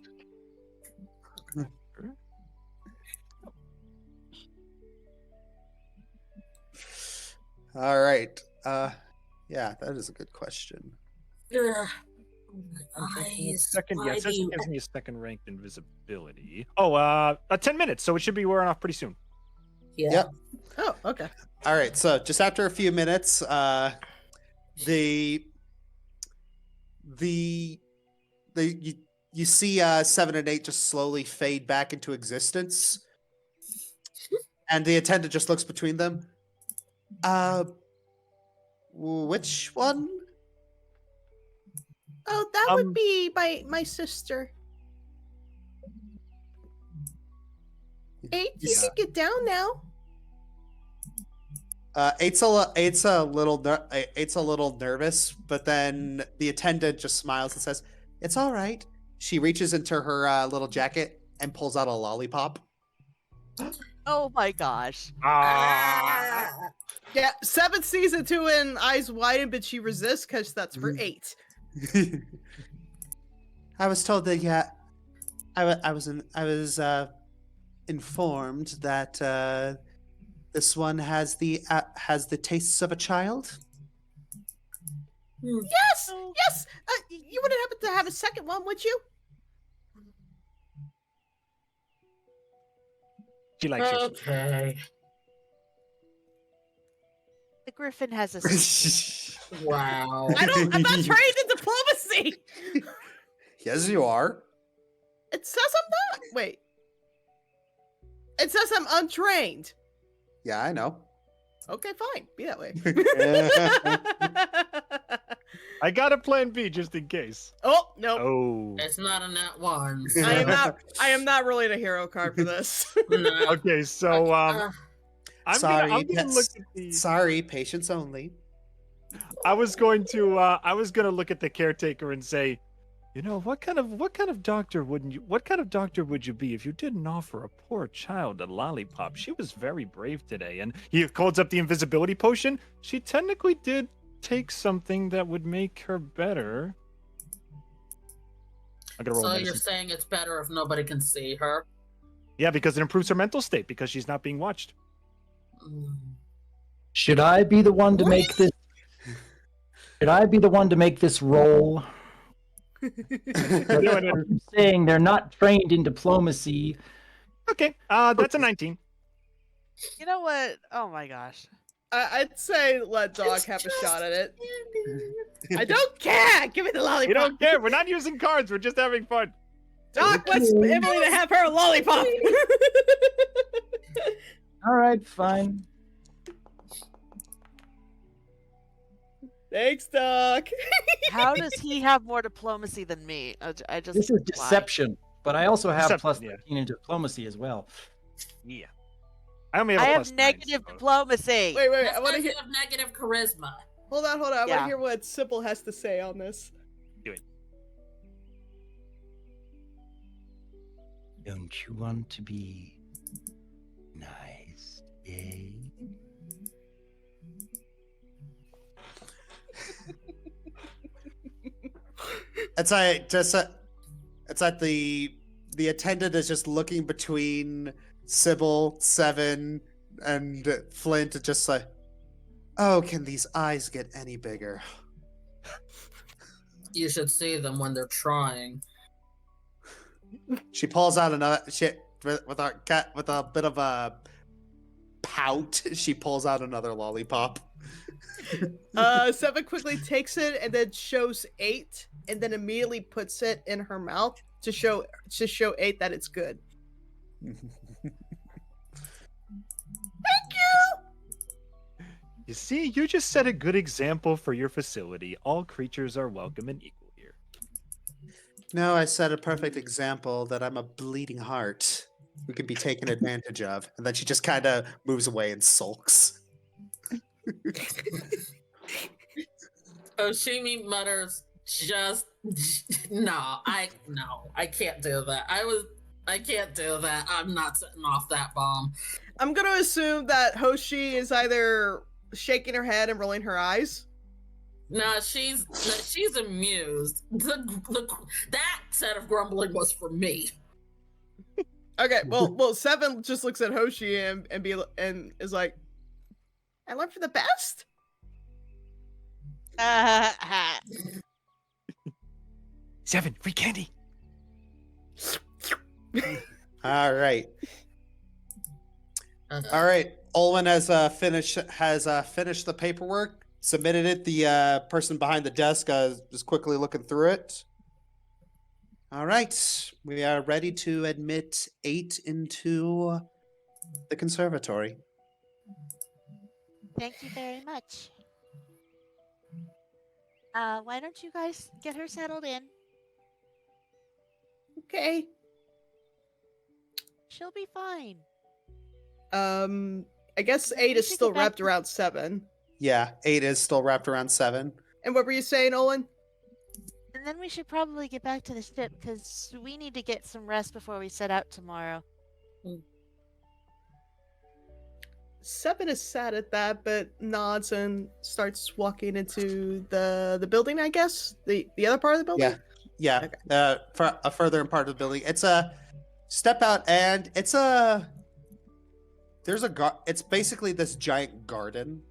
Speaker 1: All right. Yeah, that is a good question.
Speaker 2: Second, yeah, it says it gives me a second ranked invisibility. Oh, 10 minutes, so it should be wearing off pretty soon.
Speaker 3: Yeah.
Speaker 1: Yep.
Speaker 6: Oh, okay.
Speaker 1: All right. So just after a few minutes, you see 7 and 8 just slowly fade back into existence, and the attendant just looks between them. Which one?
Speaker 6: Oh, that would be my sister. 8, you can get down now.
Speaker 1: 8's a little nervous, but then the attendant just smiles and says, "It's all right." She reaches into her little jacket and pulls out a lollipop.
Speaker 4: Oh my gosh.
Speaker 6: Yeah, 7 sees it too and eyes widen, but she resists because that's for 8.
Speaker 1: I was told that I was informed that this one has the tastes of a child.
Speaker 6: Yes, yes. You wouldn't happen to have a second one, would you?
Speaker 2: She likes you.
Speaker 3: Okay.
Speaker 4: The Griffin has a
Speaker 3: Wow.
Speaker 6: I'm not trained in diplomacy.
Speaker 1: Yes, you are.
Speaker 6: It says I'm not. Wait. It says I'm untrained.
Speaker 1: Yeah, I know.
Speaker 6: Okay, fine. Be that way.
Speaker 2: I got a plan B just in case.
Speaker 6: Oh no.
Speaker 2: Oh.
Speaker 3: It's not a nat one.
Speaker 6: I am not rolling a hero card for this.
Speaker 3: No.
Speaker 2: Okay, so I'm
Speaker 1: Sorry,
Speaker 2: gonna look at the.
Speaker 1: Sorry, patience only.
Speaker 2: I was gonna look at the caretaker and say, you know, what kind of doctor would you be if you didn't offer a poor child a lollipop? She was very brave today, and he holds up the invisibility potion. She technically did take something that would make her better. I'm gonna roll
Speaker 3: So
Speaker 2: medicine.
Speaker 3: you're saying it's better if nobody can see her?
Speaker 2: Yeah, because it improves her mental state because she's not being watched.
Speaker 3: Mm.
Speaker 8: Should I be the one to make this? Should I be the one to make this roll? I'm saying they're not trained in diplomacy.
Speaker 2: Okay, that's a 19.
Speaker 4: You know what? Oh my gosh.
Speaker 6: I'd say let Doc have a shot at it. I don't care. Give me the lollipop.
Speaker 2: We don't care. We're not using cards. We're just having fun.
Speaker 6: Doc wants Emily to have her lollipop.
Speaker 8: All right, fine.
Speaker 6: Thanks, Doc.
Speaker 4: How does he have more diplomacy than me? I just.
Speaker 8: This is
Speaker 4: why?
Speaker 8: deception, but I also have
Speaker 2: Deception,
Speaker 8: plus
Speaker 2: yeah.
Speaker 8: 13 in diplomacy as well.
Speaker 2: Yeah. I only have
Speaker 4: I
Speaker 2: a
Speaker 4: have
Speaker 2: plus 9,
Speaker 4: negative
Speaker 2: so-
Speaker 4: diplomacy.
Speaker 6: Wait.
Speaker 3: That's
Speaker 6: I want to hear.
Speaker 3: negative charisma.
Speaker 6: Hold on. I want
Speaker 4: Yeah.
Speaker 6: to hear what Sybil has to say on this.
Speaker 8: Don't you want to be nice, eh?
Speaker 1: It's like it's like the attendant is just looking between Sybil, Seven, and Flint, just like, oh, can these eyes get any bigger?
Speaker 3: You should see them when they're trying.
Speaker 1: She pulls out another shit with a bit of a pout. She pulls out another lollipop.
Speaker 6: Seven quickly takes it and then shows 8, and then immediately puts it in her mouth to show 8 that it's good. Thank you.
Speaker 2: You see, you just set a good example for your facility. All creatures are welcome and equal here.
Speaker 1: No, I set a perfect example that I'm a bleeding heart who can be taken advantage of. And then she just kind of moves away and sulks.
Speaker 3: Oshimi mutters, just no, I can't do that. I can't do that. I'm not setting off that bomb.
Speaker 6: I'm gonna assume that Hoshi is either shaking her head and rolling her eyes.
Speaker 3: Nah, she's amused. That set of grumbling was for me.
Speaker 6: Okay, well, Seven just looks at Hoshi and is like, I learned from the best.
Speaker 2: Seven, free candy.
Speaker 1: All right. All right. Olwen has finished the paperwork, submitted it. The person behind the desk is quickly looking through it. All right. We are ready to admit 8 into the conservatory.
Speaker 4: Thank you very much. Why don't you guys get her settled in?
Speaker 6: Okay.
Speaker 4: She'll be fine.
Speaker 6: I guess 8 is
Speaker 4: should
Speaker 6: still
Speaker 4: get back
Speaker 6: wrapped
Speaker 4: to-
Speaker 6: around 7.
Speaker 1: Yeah, 8 is still wrapped around 7.
Speaker 6: And what were you saying, Olin?
Speaker 4: And then we should probably get back to the ship because we need to get some rest before we set out tomorrow.
Speaker 6: 7 is sad at that, but nods and starts walking into the building, I guess? The other part of the building?
Speaker 1: Yeah.
Speaker 6: Okay.
Speaker 1: For a further part of the building. It's a step out and it's basically this giant garden.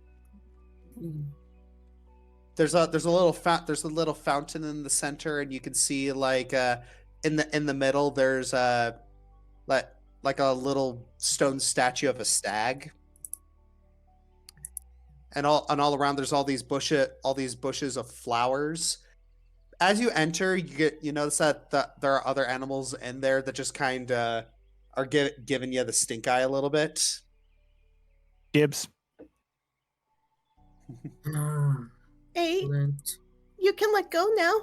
Speaker 1: There's a little fountain in the center, and you can see like in the middle there's like a little stone statue of a stag. and all around there's all these bushes of flowers. As you enter, you notice that there are other animals in there that just kind of are giving you the stink eye a little bit.
Speaker 2: Gibbs.
Speaker 6: Hey,
Speaker 3: Excellent.
Speaker 6: you can let go now.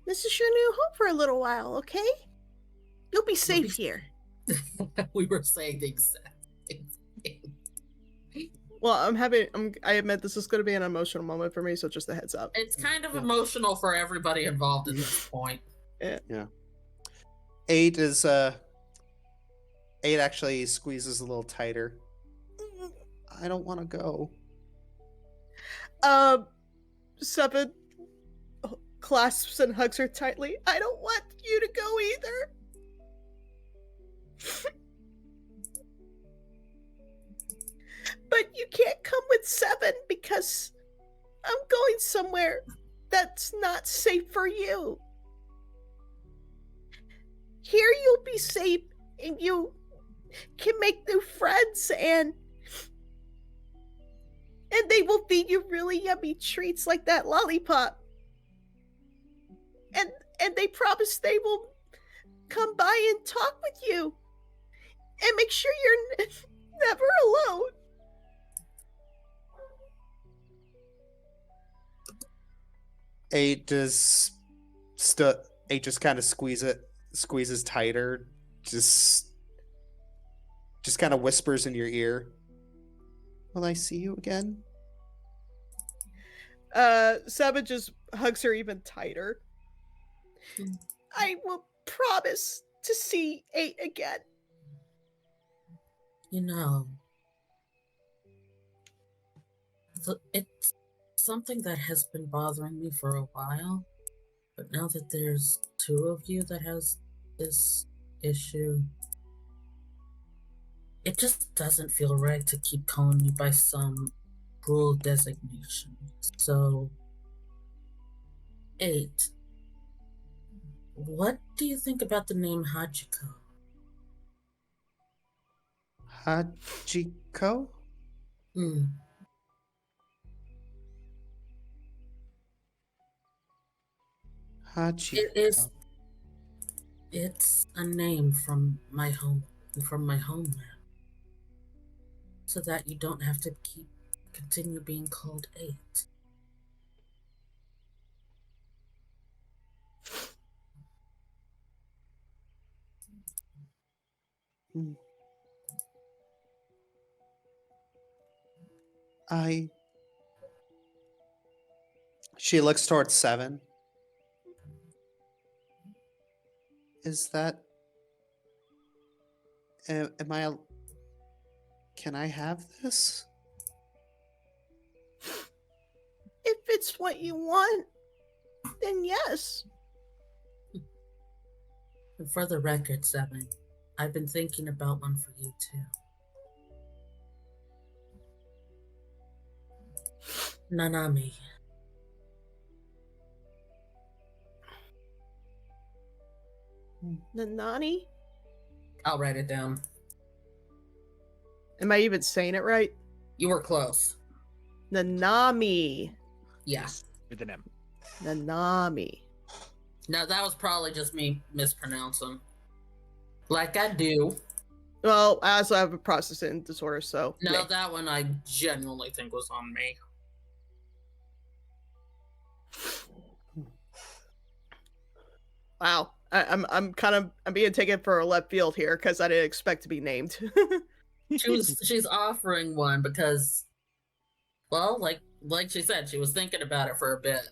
Speaker 6: This is your new home for a little while, okay? You'll be safe here.
Speaker 3: We were saying the exact same thing.
Speaker 6: Well, I admit this is going to be an emotional moment for me, so just a heads up.
Speaker 3: It's kind of emotional for everybody involved at this point.
Speaker 1: Yeah. 8 actually squeezes a little tighter. I don't want to go.
Speaker 6: 7 clasps and hugs her tightly. I don't want you to go either. But you can't come with 7 because I'm going somewhere that's not safe for you. Here you'll be safe and you can make new friends and they will feed you really yummy treats like that lollipop. And they promise they will come by and talk with you and make sure you're never alone.
Speaker 1: Eight just kind of squeezes tighter, just kind of whispers in your ear. Will I see you again?
Speaker 6: 7 just hugs her even tighter. I will promise to see 8 again.
Speaker 3: You know, it's something that has been bothering me for a while, but now that there's 2 of you that has this issue, it just doesn't feel right to keep calling you by some cruel designation. So, 8, what do you think about the name Hachiko?
Speaker 1: Hachiko? Hachiko.
Speaker 3: It's a name from my homeland. So that you don't have to continue being called 8.
Speaker 1: She looks towards 7. Is that... Can I have this?
Speaker 6: If it's what you want, then yes.
Speaker 3: And for the record, 7, I've been thinking about one for you too. Nanami.
Speaker 6: Nanani?
Speaker 3: I'll write it down.
Speaker 6: Am I even saying it right?
Speaker 3: You were close.
Speaker 6: Nanami.
Speaker 3: Yeah.
Speaker 2: With an M.
Speaker 6: Nanami.
Speaker 3: Now that was probably just me mispronouncing. Like I do.
Speaker 6: Well, I also have a processing disorder, so...
Speaker 3: No,
Speaker 6: meh.
Speaker 3: that one I genuinely think was on me.
Speaker 6: Wow. I'm being taken for a left field here because I didn't expect to be named.
Speaker 3: She's offering one because, well, like she said, she was thinking about it for a bit.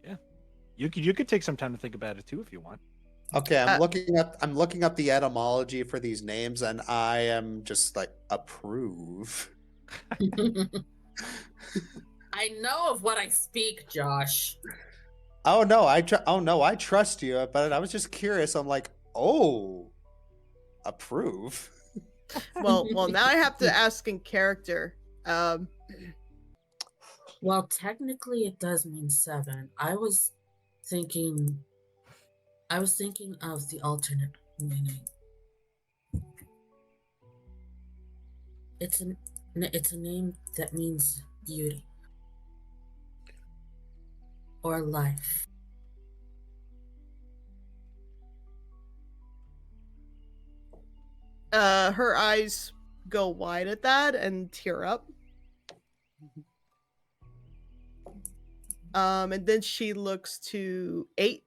Speaker 2: Yeah, you could take some time to think about it too if you want.
Speaker 1: Okay, I'm looking up the etymology for these names, and I am just like approve.
Speaker 3: I know of what I speak, Josh.
Speaker 1: Oh no, I trust you, but I was just curious. I'm like, oh, approve.
Speaker 6: well, now I have to ask in character.
Speaker 3: Well, technically, it does mean 7. I was thinking of the alternate meaning. It's It's a name that means beauty or life.
Speaker 6: Her eyes go wide at that and tear up. And then she looks to 8.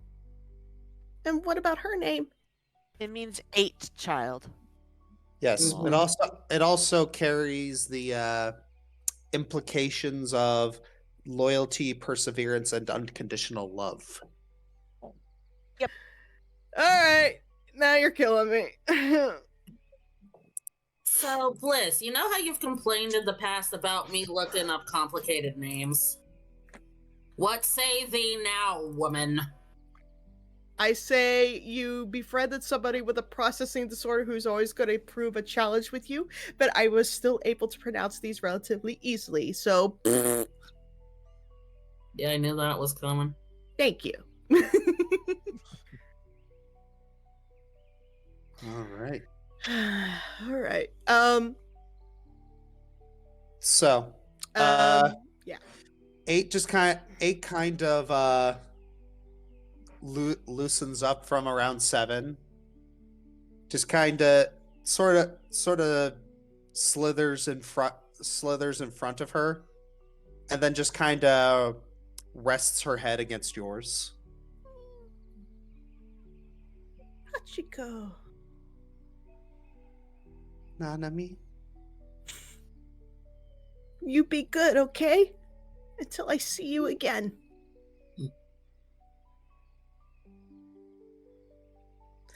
Speaker 6: And what about her name?
Speaker 4: It means 8 child.
Speaker 1: Yes,
Speaker 3: Mhm.
Speaker 1: it also carries the implications of loyalty, perseverance, and unconditional love.
Speaker 6: All right, now you're killing me.
Speaker 3: So, Bliss, you know how you've complained in the past about me looking up complicated names? What say thee now, woman?
Speaker 6: I say you befriended somebody with a processing disorder who's always going to prove a challenge with you, but I was still able to pronounce these relatively easily, so
Speaker 3: Yeah, I knew that was coming.
Speaker 6: thank you.
Speaker 1: All right.
Speaker 6: All right.
Speaker 1: So,
Speaker 6: Yeah.
Speaker 1: eight kind of loosens up from around 7. Just kind of, sort of slithers in front of her, and then just kind of rests her head against yours.
Speaker 6: Hachiko.
Speaker 1: Nanami.
Speaker 6: You be good, okay? Until I see you again.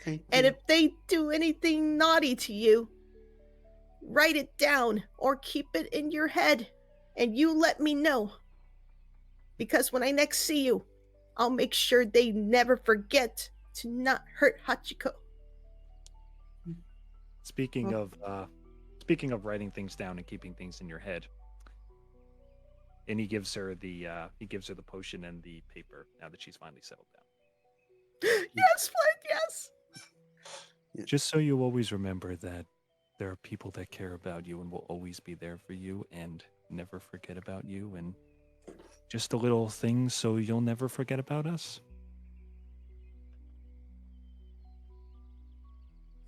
Speaker 1: Thank
Speaker 6: And
Speaker 1: you.
Speaker 6: if they do anything naughty to you, write it down or keep it in your head and you let me know. Because when I next see you, I'll make sure they never forget to not hurt Hachiko.
Speaker 2: Speaking of writing things down and keeping things in your head, and he gives her the potion and the paper now that she's finally settled down.
Speaker 6: Yes, Flint, yes.
Speaker 2: Just so you always remember that there are people that care about you and will always be there for you and never forget about you, and just a little thing so you'll never forget about us.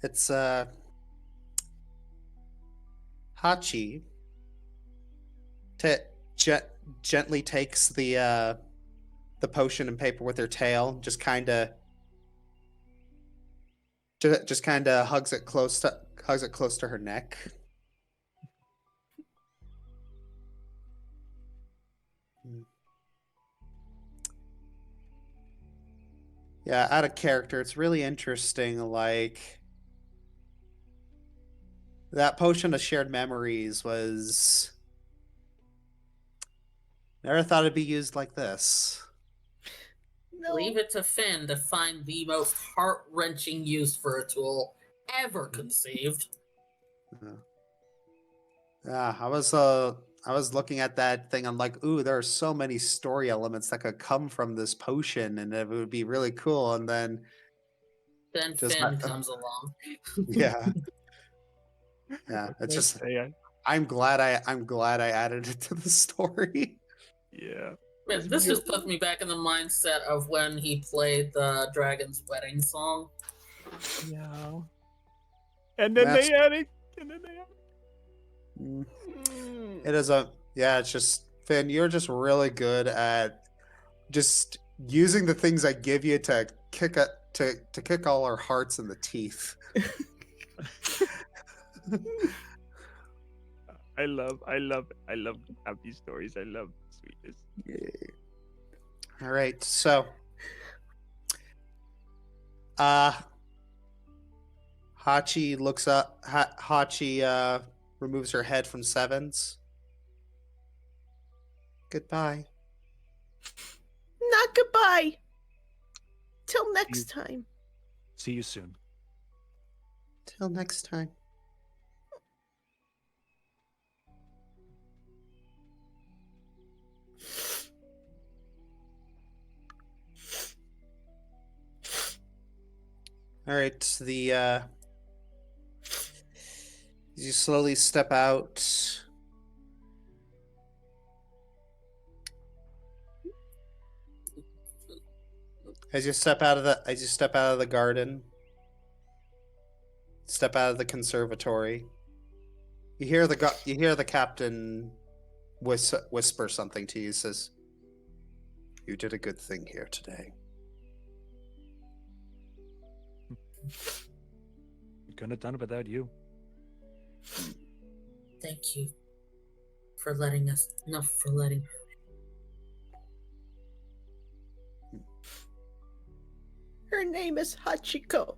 Speaker 1: It's Hachi gently takes the potion and paper with her tail, just kind of hugs it close to her neck. Yeah, out of character, it's really interesting. Like, that potion of shared memories was never thought it'd be used like this.
Speaker 6: No.
Speaker 3: Leave it to Finn to find the most heart-wrenching use for a tool ever conceived.
Speaker 1: Yeah, I was looking at that thing. I'm like, ooh, there are so many story elements that could come from this potion, and it would be really cool. And then,
Speaker 3: Then
Speaker 1: just
Speaker 3: Finn comes along.
Speaker 1: yeah, yeah. It's just, I'm glad I added it to the story.
Speaker 2: Yeah.
Speaker 3: Man, this just puts me back in the mindset of when he played the Dragon's Wedding song.
Speaker 2: Yeah. And then they had it.
Speaker 1: It is it's just, Finn, you're just really good at just using the things I give you to kick all our hearts in the teeth.
Speaker 2: I love happy stories. I love sweetness.
Speaker 1: Yeah. All right, so Hachi looks up. Hachi removes her head from Seven's. Goodbye.
Speaker 6: Not goodbye. Till next time.
Speaker 2: See you soon.
Speaker 1: Till next time. All right, you slowly step out As you step out of the garden, step out of the conservatory, you hear the captain whisper something to you. He says, "You did a good thing here today."
Speaker 2: We couldn't have done it without you.
Speaker 3: Thank you for letting her.
Speaker 6: Her name is Hachiko.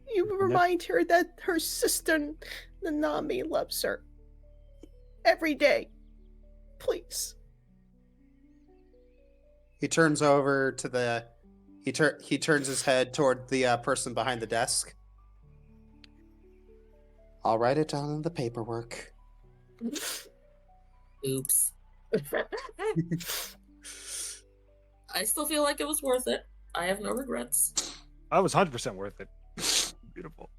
Speaker 6: You remind her that her sister Nanami loves her. Every day. Please.
Speaker 1: He turns over to the. He turns his head toward the person behind the desk. I'll write it down in the paperwork.
Speaker 3: Oops. I still feel like it was worth it. I have no regrets.
Speaker 2: I was 100% worth it. Beautiful.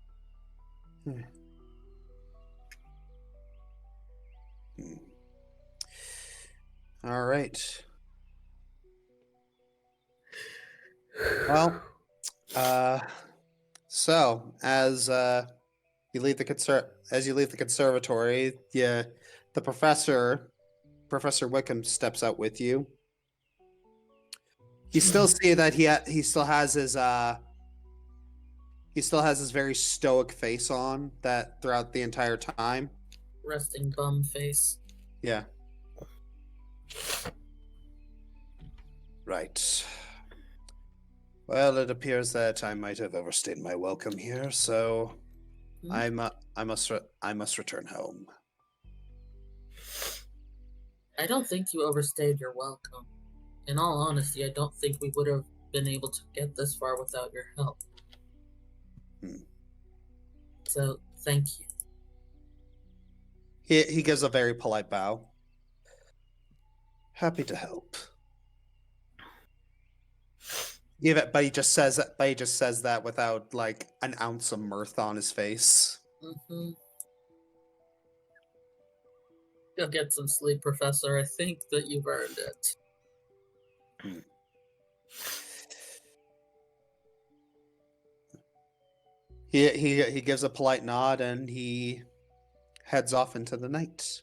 Speaker 1: All right. Well, so as you leave the conservatory, the Professor Wickham steps out with you. You still see that he still has his very stoic face on that throughout the entire time.
Speaker 3: Resting bum face.
Speaker 1: Yeah. Right. Well, it appears that I might have overstayed my welcome here, so I must return home.
Speaker 3: I don't think you overstayed your welcome. In all honesty, I don't think we would have been able to get this far without your help. So, thank you.
Speaker 1: He gives a very polite bow. Happy to help. But he just says that without like an ounce of mirth on his face.
Speaker 3: Mm-hmm. Go get some sleep, Professor. I think that you've earned it.
Speaker 1: He gives a polite nod and he heads off into the night.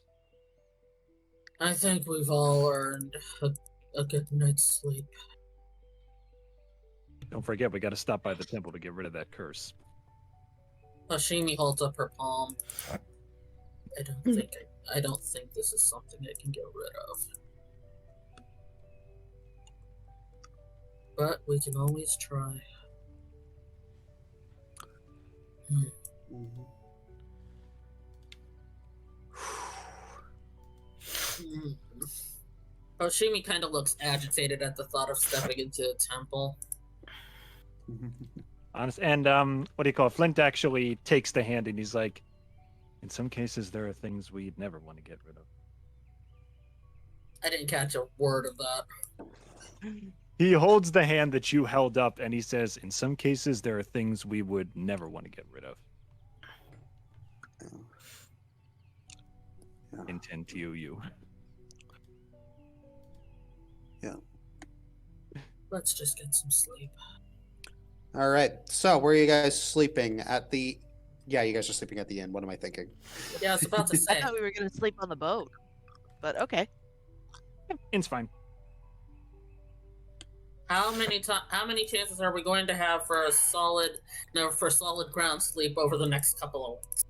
Speaker 3: I think we've all earned a good night's sleep.
Speaker 2: Don't forget, we got to stop by the temple to get rid of that curse.
Speaker 3: Hashimi holds up her palm. I don't think this is something I can get rid of. But we can always try. Hoshimi kind of looks agitated at the thought of stepping into a temple.
Speaker 2: Honest, and what do you call it? Flint actually takes the hand and he's like, in some cases there are things we'd never want to get rid of.
Speaker 3: I didn't catch a word of that.
Speaker 2: He holds the hand that you held up and he says, in some cases there are things we would never want to get rid of. Intent to you.
Speaker 1: Yeah.
Speaker 3: Let's just get some sleep.
Speaker 1: All right. So, where are you guys sleeping at the? Yeah, you guys are sleeping at the inn. What am I thinking?
Speaker 3: Yeah, I was about to say.
Speaker 4: I thought we were going to sleep on the boat, but okay.
Speaker 2: Inn's fine.
Speaker 3: How many chances are we going to have for solid ground sleep over the next couple of weeks?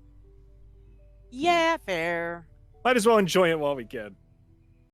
Speaker 4: Yeah, fair.
Speaker 2: Might as well enjoy it while we can.